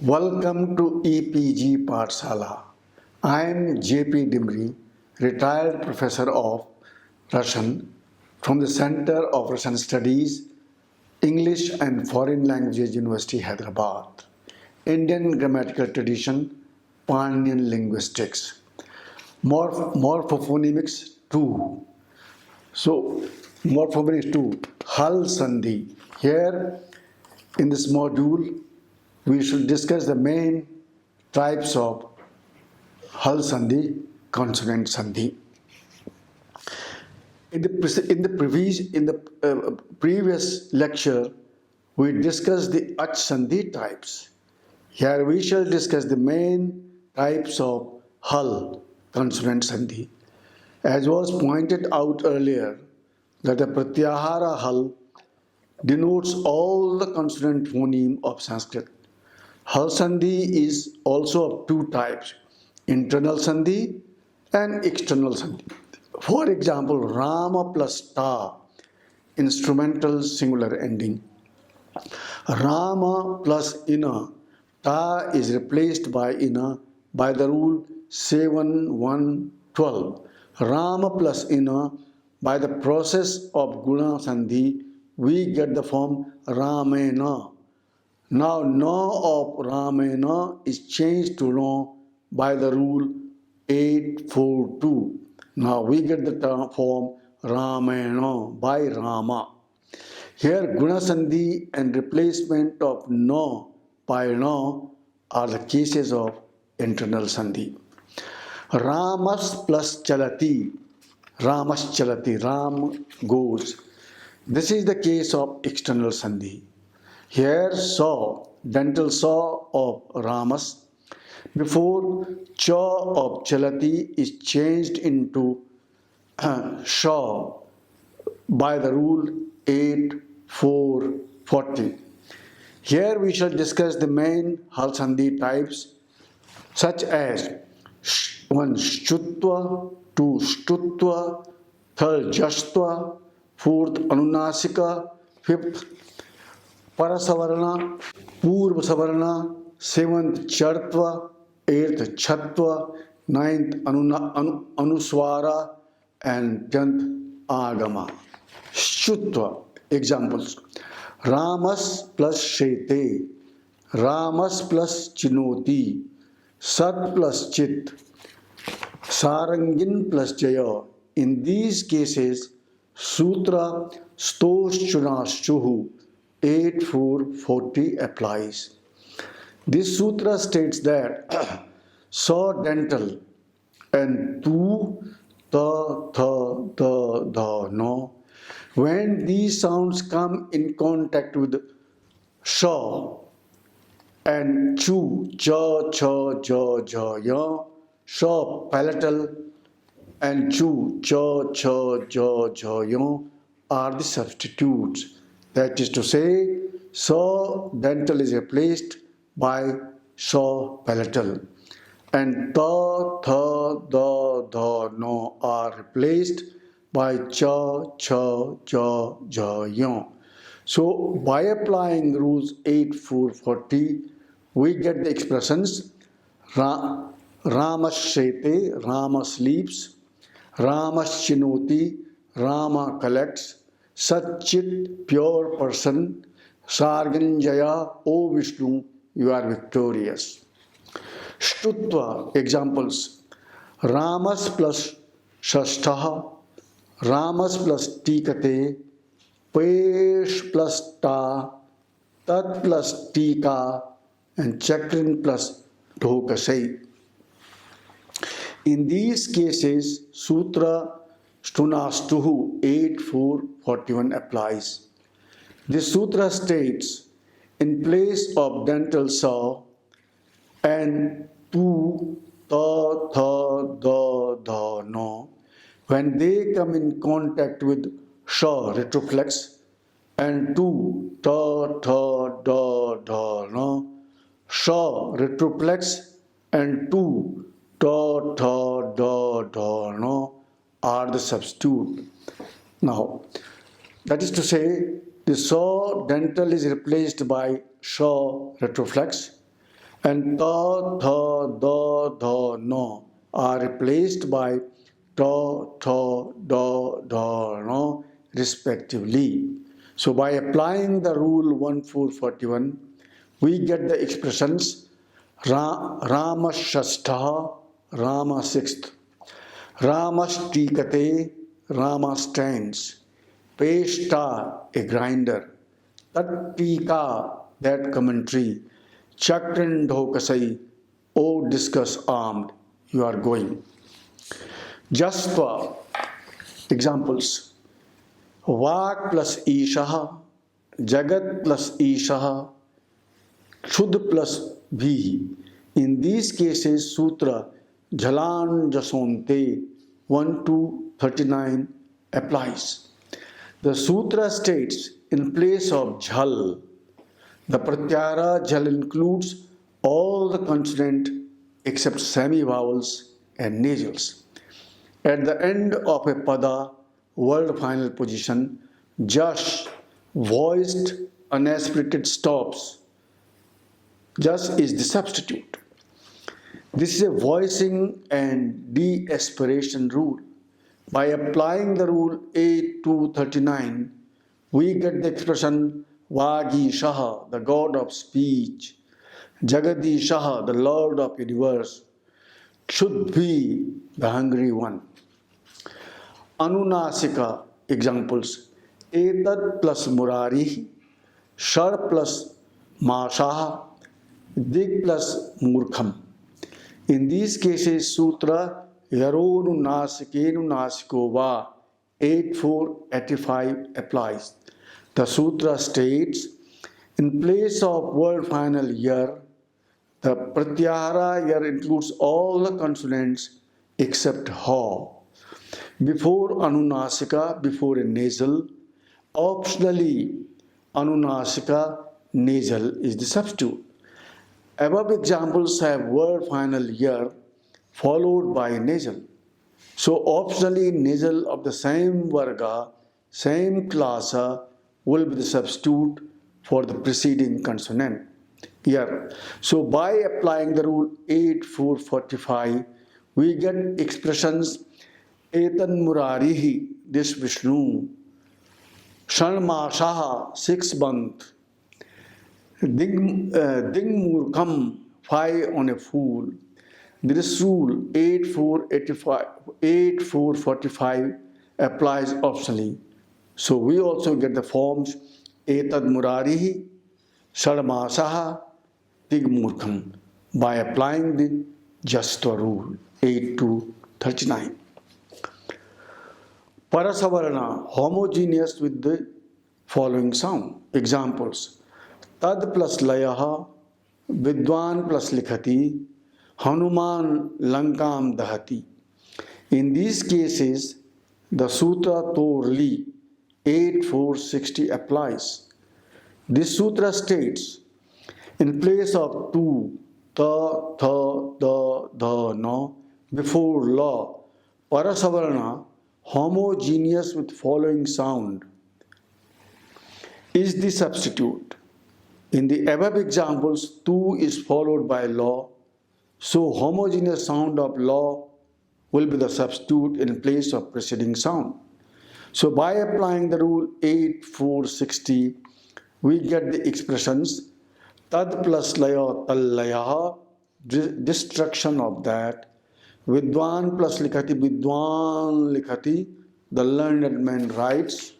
Welcome to EPG Pathshala. I am JP Dimri, retired professor of Russian from the Center of Russian Studies, English and Foreign Languages University, Hyderabad. Indian grammatical tradition, Paninian linguistics. Morphophonemics 2. So, Morphophonemics 2, Hal Sandhi. Here in this module, we should discuss the main types of Hal Sandhi, consonant Sandhi. In the previous lecture, we discussed the Ach Sandhi types. Here we shall discuss the main types of Hal, consonant Sandhi. As was pointed out earlier, that the Pratyahara Hal denotes all the consonant phoneme of Sanskrit. Hal Sandhi is also of two types, internal Sandhi and external Sandhi. For example, Rama plus Ta, instrumental singular ending. Rama plus Ina, Ta is replaced by Ina by the rule 7-1-12. Rama plus Ina, by the process of Guna Sandhi, we get the form Ramena. Now, no of Ramena is changed to no by the rule 8-4-2. Now we get the form Ramena by Rama. Here, Guna Sandhi and replacement of no by no are the cases of internal Sandhi. Ramas plus Chalati. Ramas Chalati. Ram goes. This is the case of external Sandhi. Here, saw, dental saw of Ramas, before chaw of Chalati is changed into shaw by the rule 8-4-40. Here we shall discuss the main Hal Sandhi types, such as 1. Shutva, 2. Stutva, 3rd. Jashtva, 4th. Anunasika, 5th. Parasavarna, Purva Savarna, 7th Chartva, 8th Chatva, 9th Anuswara, and 10th Agama. Shutva, examples. Ramas plus Shete, Ramas plus Chinoti, Sat plus Chit, Sarangin plus Jaya. In these cases, Sutra Stoshchunaschuhu 8-4-40 applies. This sutra states that saw dental and tu, ta, no. When these sounds come in contact with shaw and chu, cha, cha, ja, ja, ya, shaw palatal and chu, cha, cha, ja, ja, ya are the substitutes. That is to say, saw dental is replaced by saw palatal, and ta, tha, da, no are replaced by cha, cha, ja, ja, ya. So, by applying rules 8-4-40, we get the expressions Rama Shete, Rama sleeps, Rama Chinoti, Rama collects, Satchit, pure person, Sarganjaya, O Vishnu, you are victorious. Shtutva, examples. Ramas plus Shashtaha, Ramas plus Tikate, Pesh plus Ta, Tat plus Tika, and Chakrin plus Dhokasai. In these cases, Sutra Stunastuhu 8-4-41 applies. This sutra states, in place of dental saw and tu, ta, tha, da, no, when they come in contact with shaw retroflex and tu, ta, tha, da, no, shaw retroflex and tu, ta, tha, da, no are the substitute. Now, that is to say, the saw dental is replaced by shaw retroflex and ta, tha, da, dha, no are replaced by ta, tha, da, dha, no respectively. So by applying the rule 1441, we get the expressions Rama Shastha, Rama sixth, Rama Stikate, Rama stands, Peshta, a grinder, Tattika, that commentary, Chakran Dhokasai, O discus armed, you are going. Jastva, examples, Vak plus Ishaha, Jagat plus Ishaha, Shud plus Bhi. In these cases, Sutra Jhalan Jasonte 1 to 39 applies. The Sutra states in place of Jhal, the Pratyara Jhal includes all the consonant except semi-vowels and nasals. At the end of a pada, word final position, Jash, voiced unaspirated stops. Jash is the substitute. This is a voicing and de-aspiration rule. By applying the rule 8 to 39, we get the expression Vagishaha, the god of speech, Jagadishaha, the lord of universe, should be the hungry one. Anunasika, examples, Etad plus Murari, Shar plus Mashaha, Dig plus Murkham. In these cases, Sutra Yaronu Nasikenu Nasikova 8485 applies. The Sutra states, in place of word final year, the Pratyahara year includes all the consonants except Ha. Before Anunasika, before a nasal, optionally Anunasika nasal is the substitute. Above examples have word final year followed by nasal. So optionally nasal of the same varga, same classa will be the substitute for the preceding consonant here. So by applying the rule 8445, we get expressions Etan Murarihi, this Vishnu, Shanmashaha, 6 month, Ding Murkham, 5 on a fool. This rule 8445 applies optionally. So we also get the forms Etad Murarihi, Sharmasaha, Dig Murkham by applying the Jastva rule 8 to 39. Parasavarna, homogeneous with the following sound. Examples. Tad plus layaha, Vidwan plus likhati, Hanuman lankam dahati. In these cases, the Sutra Torli 8460 applies. This sutra states, in place of tu, ta, tha, da, dha, no, before la, Parasavarna, homogeneous with following sound, is the substitute. In the above examples, tu is followed by la, so homogeneous sound of la will be the substitute in place of preceding sound. So by applying the rule 8460, we get the expressions tad plus laya tallayaha, destruction of that, Vidwan plus likhati, Vidwan likhati, the learned man writes,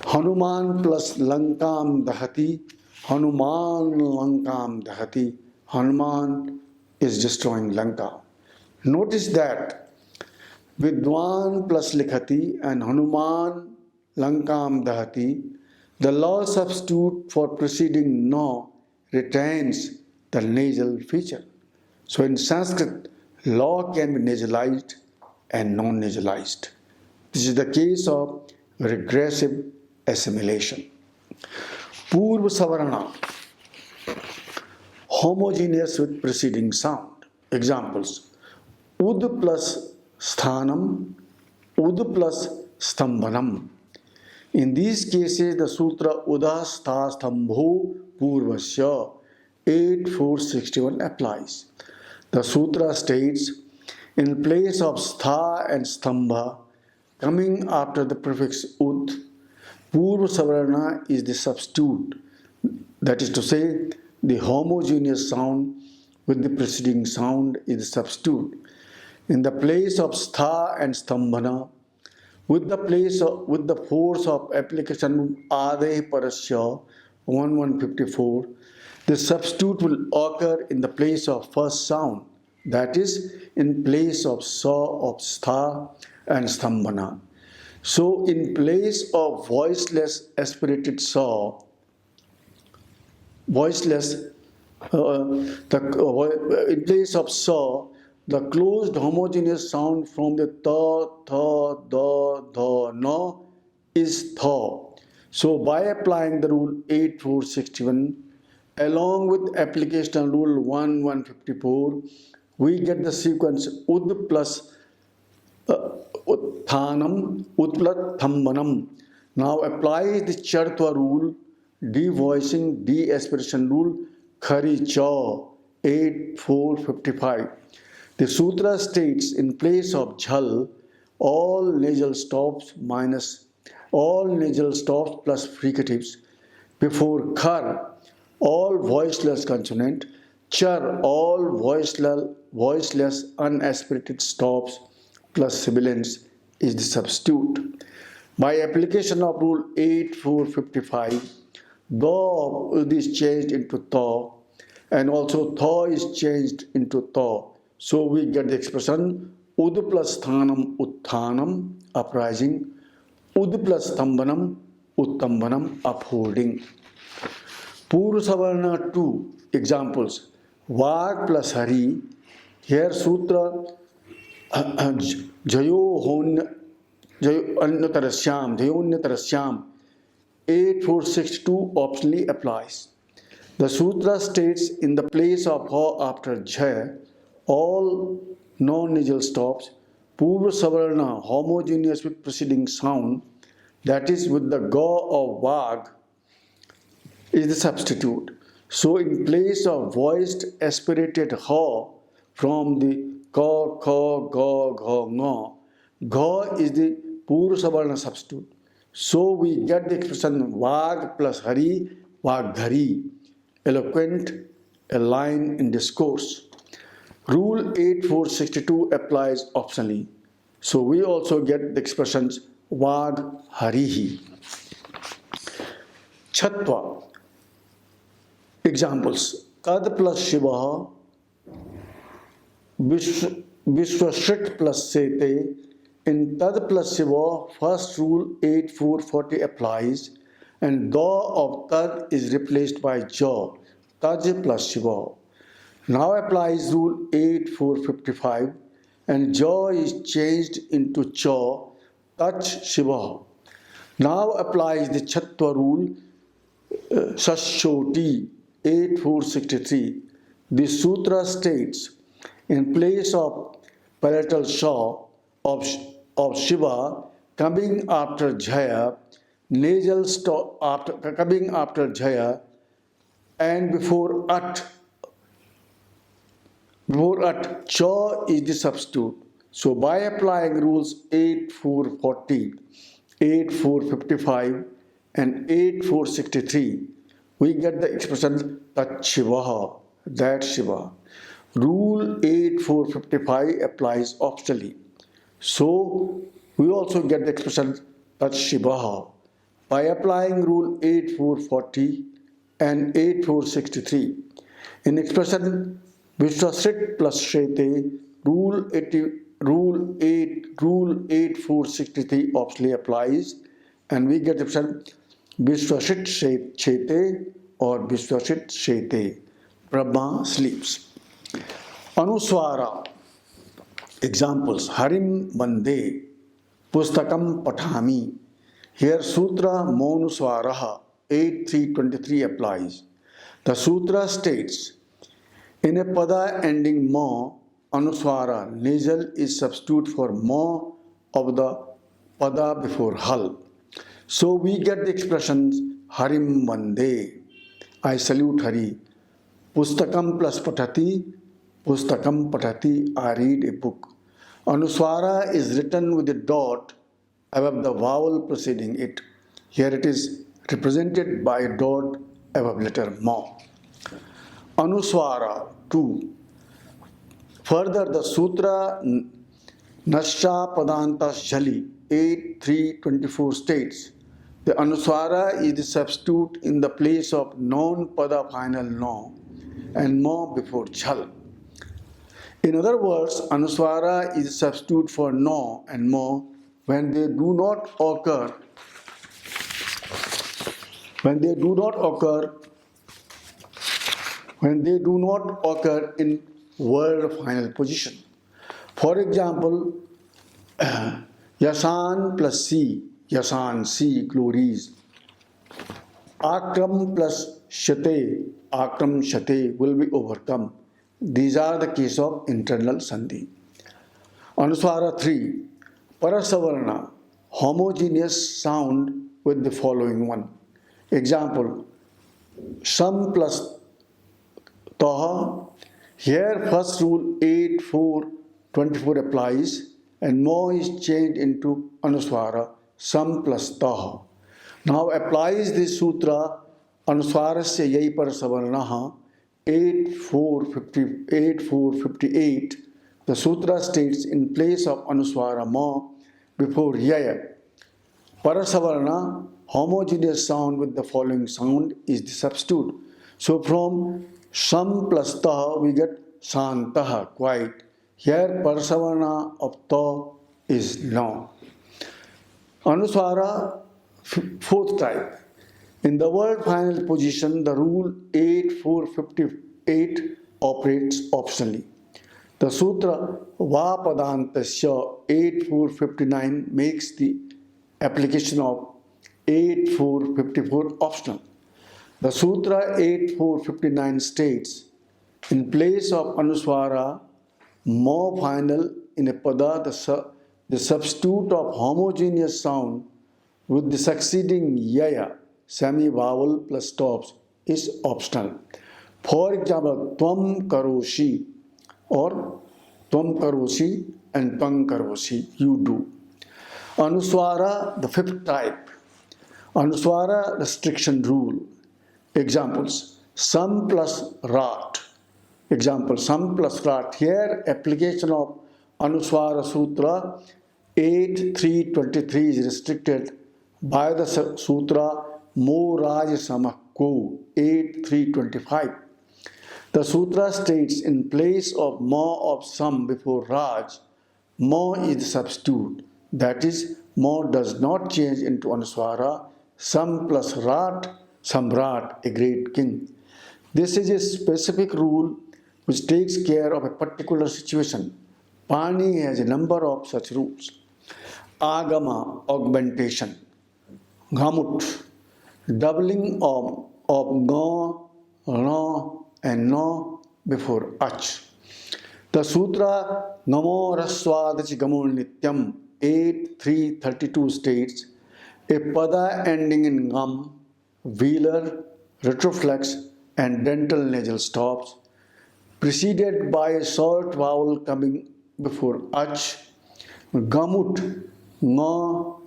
Hanuman plus lankam dahati, Hanuman lankam dahati, Hanuman is destroying Lanka. Notice that Vidwan plus likhati and Hanuman lankam dahati, the law substitute for preceding no retains the nasal feature. So in Sanskrit, law can be nasalized and non-nasalized. This is the case of regressive assimilation. Purva Savarana, homogeneous with preceding sound. Examples. Ud plus sthanam, ud plus stambhanam. In these cases, the sutra Uda Stha Stambho Purvasya 8461 applies. The sutra states, in place of stha and stambha, coming after the prefix ud, purva savarna is the substitute. That is to say, the homogeneous sound with the preceding sound is the substitute. In the place of stha and stambhana, with the force of application ade parasya 1154, the substitute will occur in the place of first sound, that is, in place of sa of stha and stambhana. So, in place of voiceless aspirated sa, voiceless, in place of sa, the closed homogeneous sound from the ta, tha, da, dha, na is tha. So by applying the rule 8461 along with application rule 1154, we get the sequence ud plus utthanam, ud plus thambanam. Now apply the chartva rule, de-voicing, de-aspiration rule, khari cha 8455. The sutra states in place of jhal, all nasal stops plus fricatives. Before khar, all voiceless consonant. Char, all voiceless unaspirated stops plus sibilants is the substitute. By application of rule 8455, do is changed into tha and also tha is changed into tha. So we get the expression ud plus sthanam utthanam, uprising, ud plus tambanam uttambanam, upholding. Purva savarna 2 examples. Vag plus hari. Here sutra jayonnatarasyam 8462 optionally applies. The sutra states in the place of ha after jaya, all non-nasal stops, purva savarna homogeneous with preceding sound, that is with the ga of vag, is the substitute. So in place of voiced aspirated ha from the ka, ka, ga, gha, nga, gha is the purva savarna substitute. So we get the expression vag plus hari, vaghari, eloquent, a line in discourse. Rule 8462 applies optionally. So we also get the expressions vag harihi. Chatva. Examples. Tad plus shiva, vishwashrit plus sete. In tad plus shiva, first rule 8440 applies and da of tad is replaced by ja, taj plus shiva. Now applies rule 8455 and ja is changed into cha, taj shiva. Now applies the chatva rule Sashoti 8463. The sutra states in place of palatal sha of Shiva coming after Jaya, nasal stop coming after Jaya and before At cha is the substitute. So by applying rules 8440, 8455 and 8463, we get the expression Tat Shivaha, that Shiva. Rule 8455 applies optionally. So we also get the expression Tat Shivaha by applying rule 8440 and 8463. In expression Vishwasrit plus Shete, rule 8463 optionally applies and we get the expression Vishwashit Chete or Vishwashit Shete. Brahma sleeps. Anuswara. Examples. Harim Bande. Pustakam Pathami. Here Sutra Monuswaraha 8323 applies. The Sutra states, in a pada ending ma, Anuswara, nasal is substitute for ma of the pada before hal. So we get the expressions Harim Vande, I salute Hari, Pustakam plus patati, pustakam patati, I read a book. Anuswara is written with a dot above the vowel preceding it. Here it is represented by a dot above letter ma. Anuswara II. Further, the Sutra Nasha Padanta Jali 8.3.24 states, the Anuswara is the substitute in the place of non-pada final no and mo before chal. In other words, Anuswara is a substitute for no and mo when they do not occur in word final position. For example, Yasan plus C, Yasan C, glories. Akram plus Shate, Akram Shate will be overcome. These are the case of internal sandhi. Anuswara III, Parasavarna, homogeneous sound with the following one. Example, Sam plus Taha. Here first rule 8.4.24 applies and mo is changed into Anuswara, Sam plus Taha. Now applies this sutra Anuswarasya yai parasavarnaha 8.4.58. The sutra states in place of Anuswara mo before yaya. Parasavarna, homogeneous sound with the following sound is the substitute. So from Sam plus Taha we get Santaha, quiet. Here Parasavarna of Ta is no. Anuswara, fourth type. In the word final position, the rule 8.4.58 operates optionally. The sutra Vapadantasya 8.4.59 makes the application of 8.4.54 optional. The sutra 8.4.59 states, in place of Anuswara, mo final in a pada, the substitute of homogeneous sound with the succeeding yaya, semi-vowel plus stops, is optional. For example, tvam karoshi or tvam karoshi and tvam karoshi, you do. Anuswara, the fifth type. Anuswara restriction rule. Examples, sam plus rat. Example, sam plus rat. Here, application of Anuswara Sutra 8.3.23 is restricted by the Sutra Mo Raj Samakko 8.3.25. The Sutra states in place of mo of sam before Raj, mo is the substitute. That is, mo does not change into Anuswara, sam plus rat, Samrat, a great king. This is a specific rule which takes care of a particular situation. Pani has a number of such rules. Agama, augmentation. Gamut, doubling of go, no, and no before ach. The Sutra Namo Raswadachi Gamul Nityam 8.3.32 states, a pada ending in gam, velar, retroflex, and dental nasal stops, preceded by a short vowel coming before ach, gamut, no,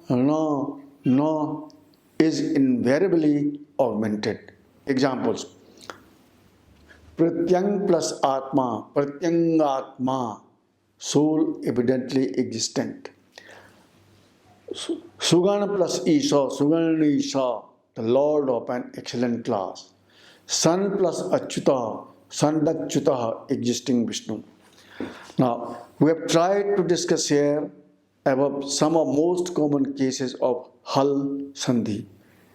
is invariably augmented. Examples, pratyang plus atma, pratyangatma, soul evidently existent. Sugana plus Isha, Sugana Isha, the Lord of an excellent class. Sun plus Achyuta, Sandachyuta, existing Vishnu. Now, we have tried to discuss here about some of most common cases of Hal Sandhi.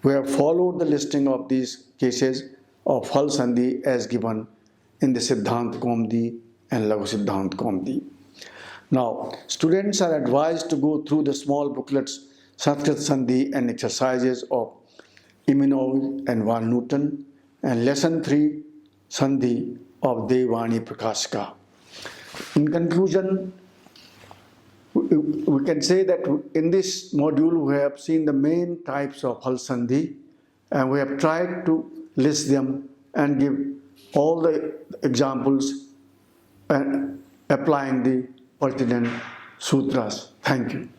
We have followed the listing of these cases of Hal Sandhi as given in the Siddhant Kaumdi and Laghu Siddhant Kaumdi. Now, students are advised to go through the small booklets Sanskrit Sandhi and exercises of Iminov and Van Newton and lesson 3 Sandhi of Devani Prakashika. In conclusion, we can say that in this module we have seen the main types of Hal Sandhi and we have tried to list them and give all the examples and applying the pertinent sutras. Thank you.